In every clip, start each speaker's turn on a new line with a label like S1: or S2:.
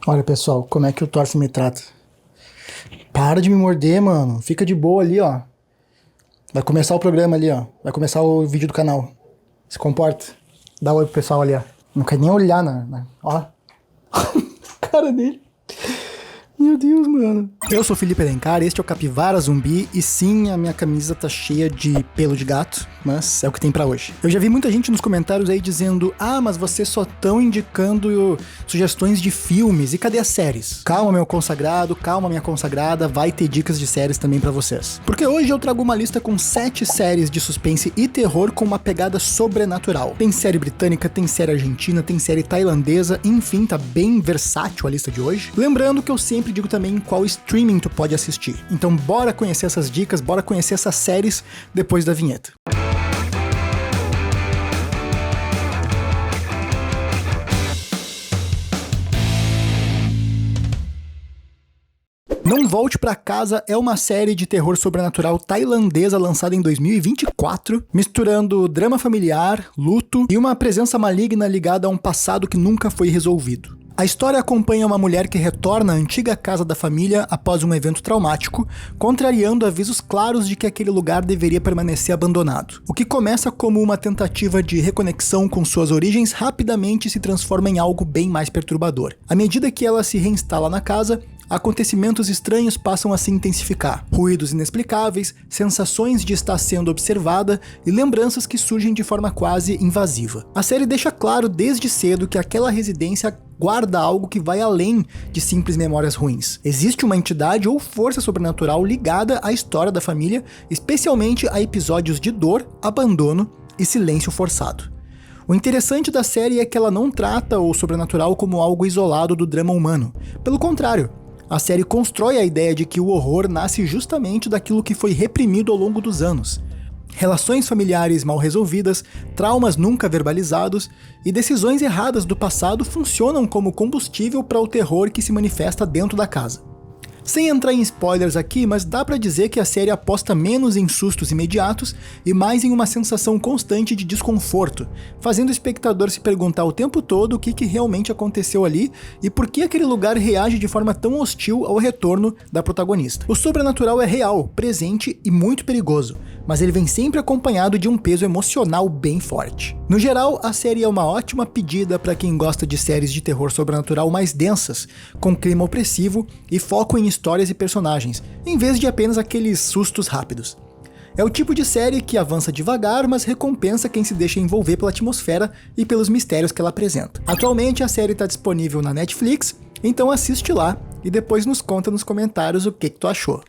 S1: Olha, pessoal, como é que o Thorfinn me trata. Para de me morder, mano. Fica de boa ali, ó. Vai começar o programa ali, ó. Vai começar o vídeo do canal. Se comporta. Dá oi pro pessoal ali, ó. Não quer nem olhar Ó. Cara dele. Meu Deus, mano. Eu sou o Felipe Alencar, este é o Capivara Zumbi. E sim, a minha camisa tá cheia de pelo de gato, mas é o que tem pra hoje. Eu já vi muita gente nos comentários aí dizendo: ah, mas vocês só tão indicando sugestões de filmes, e cadê as séries? Calma, meu consagrado, calma, minha consagrada, vai ter dicas de séries também pra vocês. Porque hoje eu trago uma lista com 7 séries de suspense e terror com uma pegada sobrenatural. Tem série britânica, tem série argentina, tem série tailandesa, enfim, tá bem versátil a lista de hoje. Lembrando que eu sempre digo também em qual streaming tu pode assistir. Então bora conhecer essas dicas, bora conhecer essas séries depois da vinheta. Não Volte Pra Casa é uma série de terror sobrenatural tailandesa lançada em 2024, misturando drama familiar, luto e uma presença maligna ligada a um passado que nunca foi resolvido. A história acompanha uma mulher que retorna à antiga casa da família após um evento traumático, contrariando avisos claros de que aquele lugar deveria permanecer abandonado. O que começa como uma tentativa de reconexão com suas origens rapidamente se transforma em algo bem mais perturbador. À medida que ela se reinstala na casa, acontecimentos estranhos passam a se intensificar. Ruídos inexplicáveis, sensações de estar sendo observada e lembranças que surgem de forma quase invasiva. A série deixa claro desde cedo que aquela residência guarda algo que vai além de simples memórias ruins. Existe uma entidade ou força sobrenatural ligada à história da família, especialmente a episódios de dor, abandono e silêncio forçado. O interessante da série é que ela não trata o sobrenatural como algo isolado do drama humano. Pelo contrário, a série constrói a ideia de que o horror nasce justamente daquilo que foi reprimido ao longo dos anos. Relações familiares mal resolvidas, traumas nunca verbalizados e decisões erradas do passado funcionam como combustível para o terror que se manifesta dentro da casa. Sem entrar em spoilers aqui, mas dá pra dizer que a série aposta menos em sustos imediatos e mais em uma sensação constante de desconforto, fazendo o espectador se perguntar o tempo todo o que realmente aconteceu ali e por que aquele lugar reage de forma tão hostil ao retorno da protagonista. O sobrenatural é real, presente e muito perigoso, mas ele vem sempre acompanhado de um peso emocional bem forte. No geral, a série é uma ótima pedida para quem gosta de séries de terror sobrenatural mais densas, com clima opressivo e foco em histórias e personagens, em vez de apenas aqueles sustos rápidos. É o tipo de série que avança devagar, mas recompensa quem se deixa envolver pela atmosfera e pelos mistérios que ela apresenta. Atualmente a série está disponível na Netflix, então assiste lá e depois nos conta nos comentários o que tu achou.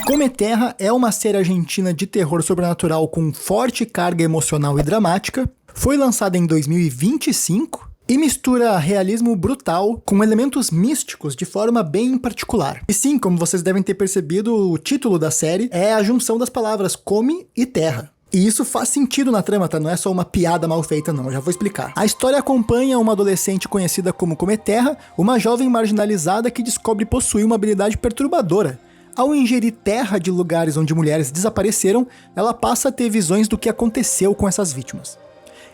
S1: Come Terra é uma série argentina de terror sobrenatural com forte carga emocional e dramática, foi lançada em 2025 e mistura realismo brutal com elementos místicos de forma bem particular. E sim, como vocês devem ter percebido, o título da série é a junção das palavras come e terra. E isso faz sentido na trama, tá? Não é só uma piada mal feita não, eu já vou explicar. A história acompanha uma adolescente conhecida como Come Terra, uma jovem marginalizada que descobre possuir uma habilidade perturbadora. Ao ingerir terra de lugares onde mulheres desapareceram, ela passa a ter visões do que aconteceu com essas vítimas.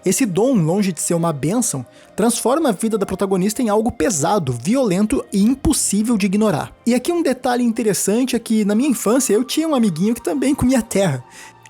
S1: Esse dom, longe de ser uma bênção, transforma a vida da protagonista em algo pesado, violento e impossível de ignorar. E aqui um detalhe interessante é que, na minha infância, eu tinha um amiguinho que também comia terra.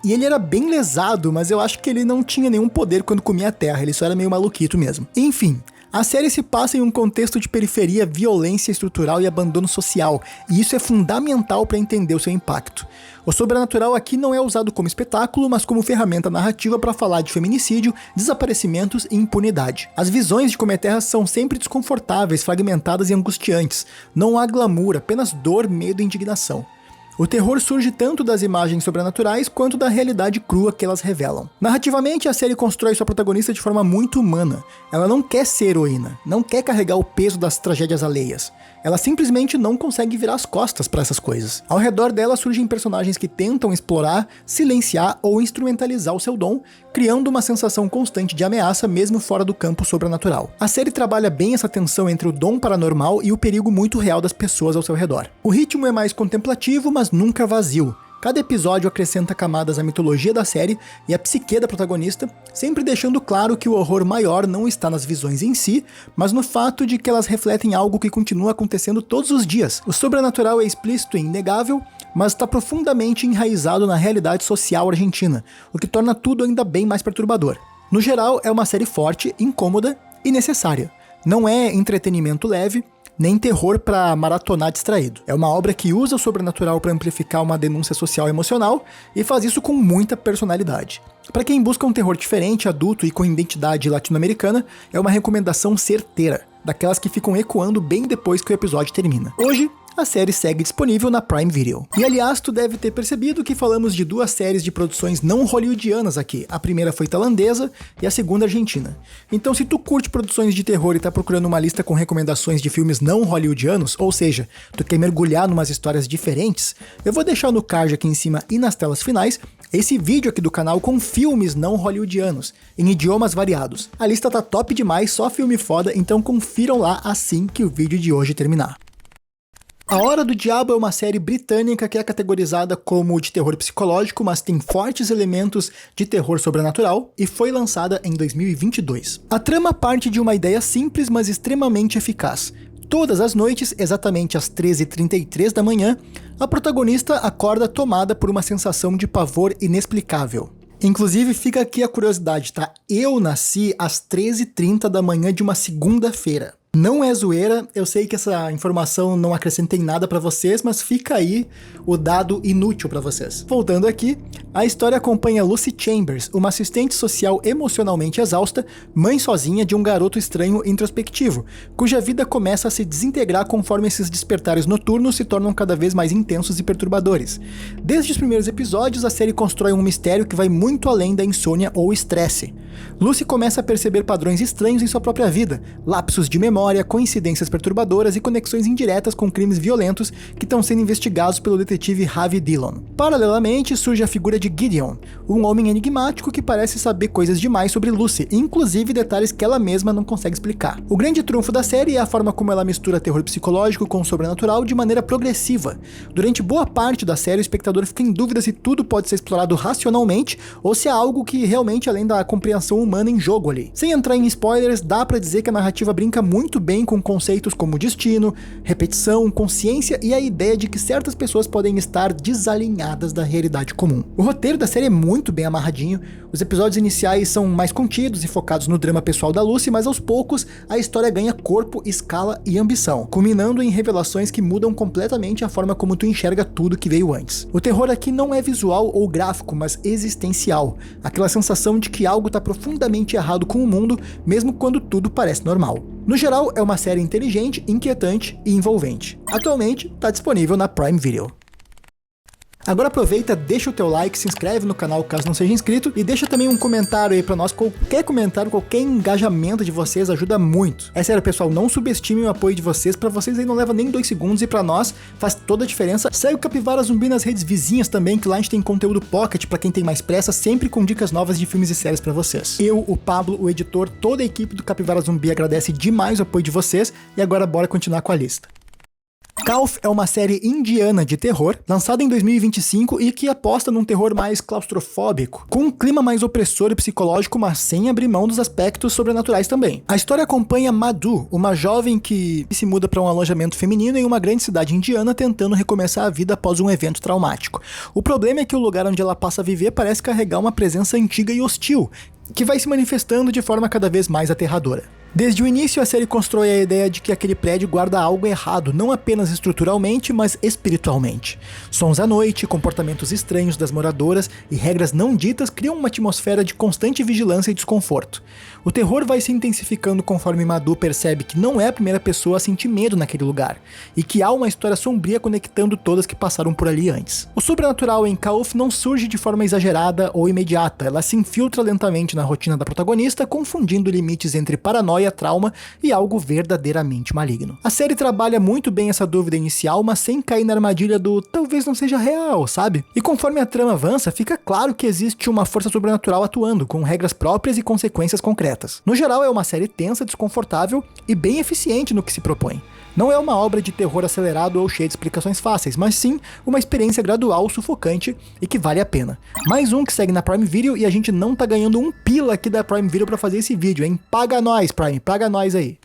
S1: E ele era bem lesado, mas eu acho que ele não tinha nenhum poder quando comia terra, ele só era meio maluquito mesmo. Enfim, a série se passa em um contexto de periferia, violência estrutural e abandono social, e isso é fundamental para entender o seu impacto. O sobrenatural aqui não é usado como espetáculo, mas como ferramenta narrativa para falar de feminicídio, desaparecimentos e impunidade. As visões de Come Terra são sempre desconfortáveis, fragmentadas e angustiantes. Não há glamour, apenas dor, medo e indignação. O terror surge tanto das imagens sobrenaturais quanto da realidade crua que elas revelam. Narrativamente, a série constrói sua protagonista de forma muito humana. Ela não quer ser heroína, não quer carregar o peso das tragédias alheias. Ela simplesmente não consegue virar as costas para essas coisas. Ao redor dela surgem personagens que tentam explorar, silenciar ou instrumentalizar o seu dom, criando uma sensação constante de ameaça mesmo fora do campo sobrenatural. A série trabalha bem essa tensão entre o dom paranormal e o perigo muito real das pessoas ao seu redor. O ritmo é mais contemplativo, mas nunca vazio. Cada episódio acrescenta camadas à mitologia da série e à psique da protagonista, sempre deixando claro que o horror maior não está nas visões em si, mas no fato de que elas refletem algo que continua acontecendo todos os dias. O sobrenatural é explícito e inegável, mas está profundamente enraizado na realidade social argentina, o que torna tudo ainda bem mais perturbador. No geral, é uma série forte, incômoda e necessária. Não é entretenimento leve, nem terror pra maratonar distraído. É uma obra que usa o sobrenatural para amplificar uma denúncia social e emocional e faz isso com muita personalidade. Para quem busca um terror diferente, adulto e com identidade latino-americana, é uma recomendação certeira, daquelas que ficam ecoando bem depois que o episódio termina. Hoje, a série segue disponível na Prime Video. E aliás, tu deve ter percebido que falamos de duas séries de produções não hollywoodianas aqui. A primeira foi tailandesa e a segunda argentina. Então se tu curte produções de terror e tá procurando uma lista com recomendações de filmes não hollywoodianos, ou seja, tu quer mergulhar numas histórias diferentes, eu vou deixar no card aqui em cima e nas telas finais esse vídeo aqui do canal com filmes não hollywoodianos, em idiomas variados. A lista tá top demais, só filme foda, então confiram lá assim que o vídeo de hoje terminar. A Hora do Diabo é uma série britânica que é categorizada como de terror psicológico, mas tem fortes elementos de terror sobrenatural e foi lançada em 2022. A trama parte de uma ideia simples, mas extremamente eficaz. Todas as noites, exatamente às 13h33 da manhã, a protagonista acorda tomada por uma sensação de pavor inexplicável. Inclusive, fica aqui a curiosidade, tá? Eu nasci às 13h30 da manhã de uma segunda-feira. Não é zoeira, eu sei que essa informação não acrescenta em nada pra vocês, mas fica aí o dado inútil pra vocês. Voltando aqui, a história acompanha Lucy Chambers, uma assistente social emocionalmente exausta, mãe sozinha de um garoto estranho introspectivo, cuja vida começa a se desintegrar conforme esses despertares noturnos se tornam cada vez mais intensos e perturbadores. Desde os primeiros episódios, a série constrói um mistério que vai muito além da insônia ou estresse. Lucy começa a perceber padrões estranhos em sua própria vida, lapsos de memória, coincidências perturbadoras e conexões indiretas com crimes violentos que estão sendo investigados pelo detetive Harvey Dillon. Paralelamente, surge a figura de Gideon, um homem enigmático que parece saber coisas demais sobre Lucy, inclusive detalhes que ela mesma não consegue explicar. O grande trunfo da série é a forma como ela mistura terror psicológico com o sobrenatural de maneira progressiva. Durante boa parte da série, o espectador fica em dúvida se tudo pode ser explorado racionalmente ou se há algo que realmente além da compreensão humana em jogo ali. Sem entrar em spoilers, dá pra dizer que a narrativa brinca muito bem com conceitos como destino, repetição, consciência e a ideia de que certas pessoas podem estar desalinhadas da realidade comum. O roteiro da série é muito bem amarradinho, os episódios iniciais são mais contidos e focados no drama pessoal da Lucy, mas aos poucos a história ganha corpo, escala e ambição, culminando em revelações que mudam completamente a forma como tu enxerga tudo que veio antes. O terror aqui não é visual ou gráfico, mas existencial, aquela sensação de que algo tá profundamente errado com o mundo, mesmo quando tudo parece normal. No geral, é uma série inteligente, inquietante e envolvente. Atualmente, está disponível na Prime Video. Agora aproveita, deixa o teu like, se inscreve no canal caso não seja inscrito e deixa também um comentário aí pra nós. Qualquer comentário, qualquer engajamento de vocês ajuda muito. É sério, pessoal, não subestime o apoio de vocês, pra vocês aí não leva nem 2 segundos e pra nós faz toda a diferença. Segue o Capivara Zumbi nas redes vizinhas também, que lá a gente tem conteúdo pocket pra quem tem mais pressa, sempre com dicas novas de filmes e séries pra vocês. Eu, o Pablo, o editor, toda a equipe do Capivara Zumbi agradece demais o apoio de vocês e agora bora continuar com a lista. Kauf é uma série indiana de terror, lançada em 2025 e que aposta num terror mais claustrofóbico, com um clima mais opressor e psicológico, mas sem abrir mão dos aspectos sobrenaturais também. A história acompanha Madhu, uma jovem que se muda para um alojamento feminino em uma grande cidade indiana tentando recomeçar a vida após um evento traumático. O problema é que o lugar onde ela passa a viver parece carregar uma presença antiga e hostil, que vai se manifestando de forma cada vez mais aterradora. Desde o início, a série constrói a ideia de que aquele prédio guarda algo errado, não apenas estruturalmente, mas espiritualmente. Sons à noite, comportamentos estranhos das moradoras e regras não ditas criam uma atmosfera de constante vigilância e desconforto. O terror vai se intensificando conforme Madhu percebe que não é a primeira pessoa a sentir medo naquele lugar, e que há uma história sombria conectando todas que passaram por ali antes. O sobrenatural em Kauf não surge de forma exagerada ou imediata, ela se infiltra lentamente na rotina da protagonista, confundindo limites entre paranoia, trauma e algo verdadeiramente maligno. A série trabalha muito bem essa dúvida inicial, mas sem cair na armadilha do talvez não seja real, sabe? E conforme a trama avança, fica claro que existe uma força sobrenatural atuando, com regras próprias e consequências concretas. No geral, é uma série tensa, desconfortável e bem eficiente no que se propõe. Não é uma obra de terror acelerado ou cheia de explicações fáceis, mas sim uma experiência gradual, sufocante e que vale a pena. Mais um que segue na Prime Video e a gente não tá ganhando um pila aqui da Prime Video pra fazer esse vídeo, hein? Paga nós, Prime, paga nós aí.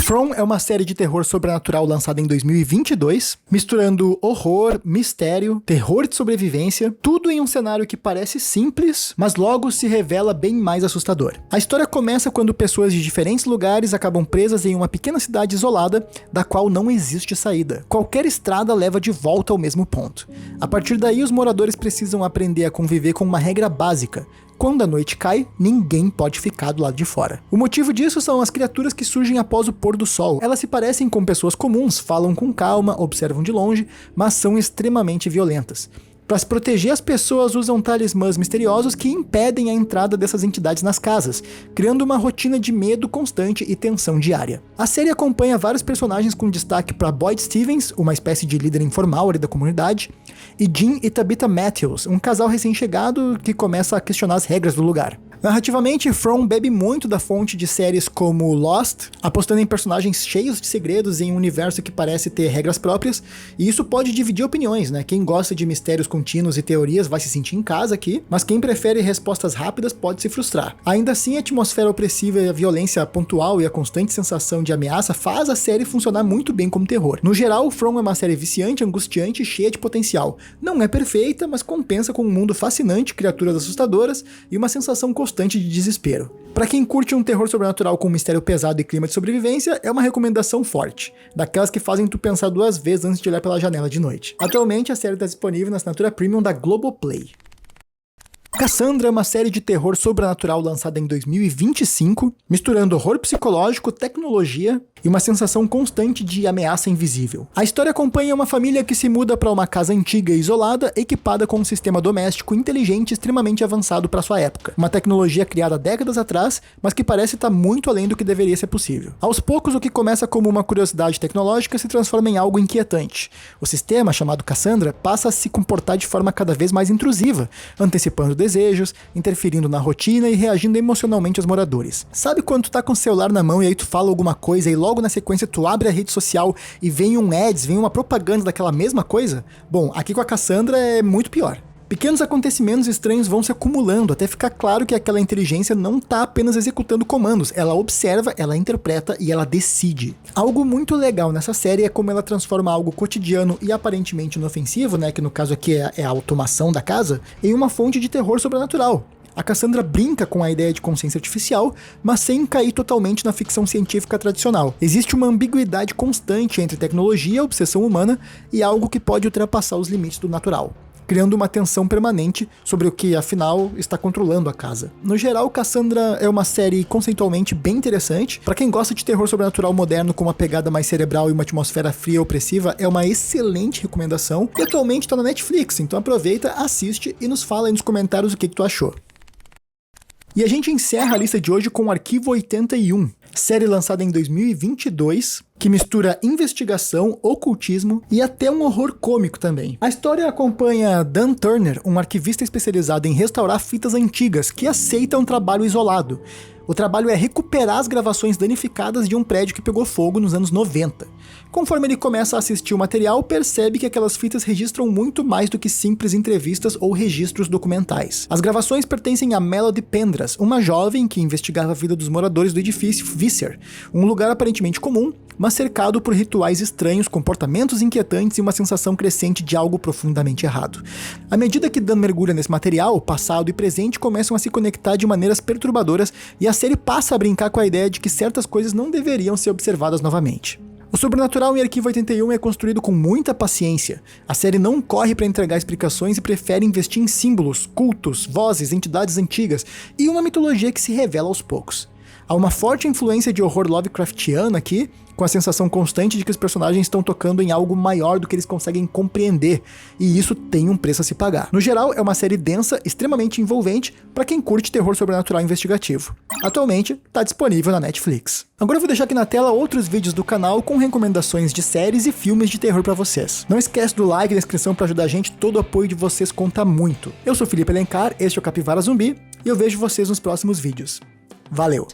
S1: From é uma série de terror sobrenatural lançada em 2022, misturando horror, mistério, terror de sobrevivência, tudo em um cenário que parece simples, mas logo se revela bem mais assustador. A história começa quando pessoas de diferentes lugares acabam presas em uma pequena cidade isolada, da qual não existe saída. Qualquer estrada leva de volta ao mesmo ponto. A partir daí, os moradores precisam aprender a conviver com uma regra básica: quando a noite cai, ninguém pode ficar do lado de fora. O motivo disso são as criaturas que surgem após o pôr do sol. Elas se parecem com pessoas comuns, falam com calma, observam de longe, mas são extremamente violentas. Para se proteger, as pessoas usam talismãs misteriosos que impedem a entrada dessas entidades nas casas, criando uma rotina de medo constante e tensão diária. A série acompanha vários personagens com destaque para Boyd Stevens, uma espécie de líder informal ali da comunidade, e Jim e Tabitha Matthews, um casal recém-chegado que começa a questionar as regras do lugar. Narrativamente, From bebe muito da fonte de séries como Lost, apostando em personagens cheios de segredos em um universo que parece ter regras próprias, e isso pode dividir opiniões, né? Quem gosta de mistérios contínuos e teorias vai se sentir em casa aqui, mas quem prefere respostas rápidas pode se frustrar. Ainda assim, a atmosfera opressiva e a violência pontual e a constante sensação de ameaça faz a série funcionar muito bem como terror. No geral, From é uma série viciante, angustiante e cheia de potencial. Não é perfeita, mas compensa com um mundo fascinante, criaturas assustadoras e uma sensação constante de desespero. Para quem curte um terror sobrenatural com mistério pesado e clima de sobrevivência, é uma recomendação forte, daquelas que fazem tu pensar duas vezes antes de olhar pela janela de noite. Atualmente a série está disponível na assinatura Premium da Globoplay. Cassandra é uma série de terror sobrenatural lançada em 2025, misturando horror psicológico, tecnologia e uma sensação constante de ameaça invisível. A história acompanha uma família que se muda para uma casa antiga e isolada, equipada com um sistema doméstico inteligente e extremamente avançado para sua época. Uma tecnologia criada décadas atrás, mas que parece estar muito além do que deveria ser possível. Aos poucos, o que começa como uma curiosidade tecnológica se transforma em algo inquietante. O sistema, chamado Cassandra, passa a se comportar de forma cada vez mais intrusiva, antecipando desejos, interferindo na rotina e reagindo emocionalmente aos moradores. Sabe quando tu tá com o celular na mão e aí tu fala alguma coisa e logo na sequência tu abre a rede social e vem um ads, vem uma propaganda daquela mesma coisa? Bom, aqui com a Cassandra é muito pior. Pequenos acontecimentos estranhos vão se acumulando até ficar claro que aquela inteligência não está apenas executando comandos, ela observa, ela interpreta e ela decide. Algo muito legal nessa série é como ela transforma algo cotidiano e aparentemente inofensivo, né, que no caso aqui é a automação da casa, em uma fonte de terror sobrenatural. A Cassandra brinca com a ideia de consciência artificial, mas sem cair totalmente na ficção científica tradicional. Existe uma ambiguidade constante entre tecnologia, obsessão humana e algo que pode ultrapassar os limites do natural, criando uma tensão permanente sobre o que, afinal, está controlando a casa. No geral, Cassandra é uma série conceitualmente bem interessante. Para quem gosta de terror sobrenatural moderno com uma pegada mais cerebral e uma atmosfera fria e opressiva, é uma excelente recomendação. E atualmente está na Netflix, então aproveita, assiste e nos fala aí nos comentários o que tu achou. E a gente encerra a lista de hoje com o Arquivo 81, série lançada em 2022, que mistura investigação, ocultismo e até um horror cômico também. A história acompanha Dan Turner, um arquivista especializado em restaurar fitas antigas que aceita um trabalho isolado. O trabalho é recuperar as gravações danificadas de um prédio que pegou fogo nos anos 90. Conforme ele começa a assistir o material, percebe que aquelas fitas registram muito mais do que simples entrevistas ou registros documentais. As gravações pertencem a Melody Pendras, uma jovem que investigava a vida dos moradores do edifício Visser, um lugar aparentemente comum, mas cercado por rituais estranhos, comportamentos inquietantes e uma sensação crescente de algo profundamente errado. À medida que Dan mergulha nesse material, o passado e presente começam a se conectar de maneiras perturbadoras e a série passa a brincar com a ideia de que certas coisas não deveriam ser observadas novamente. O sobrenatural em Arquivo 81 é construído com muita paciência. A série não corre para entregar explicações e prefere investir em símbolos, cultos, vozes, entidades antigas e uma mitologia que se revela aos poucos. Há uma forte influência de horror Lovecraftiano aqui, com a sensação constante de que os personagens estão tocando em algo maior do que eles conseguem compreender, e isso tem um preço a se pagar. No geral, é uma série densa, extremamente envolvente, para quem curte terror sobrenatural investigativo. Atualmente, está disponível na Netflix. Agora eu vou deixar aqui na tela outros vídeos do canal com recomendações de séries e filmes de terror para vocês. Não esquece do like e da inscrição para ajudar a gente, todo o apoio de vocês conta muito. Eu sou Felipe Alencar, este é o Capivara Zumbi, e eu vejo vocês nos próximos vídeos. Valeu!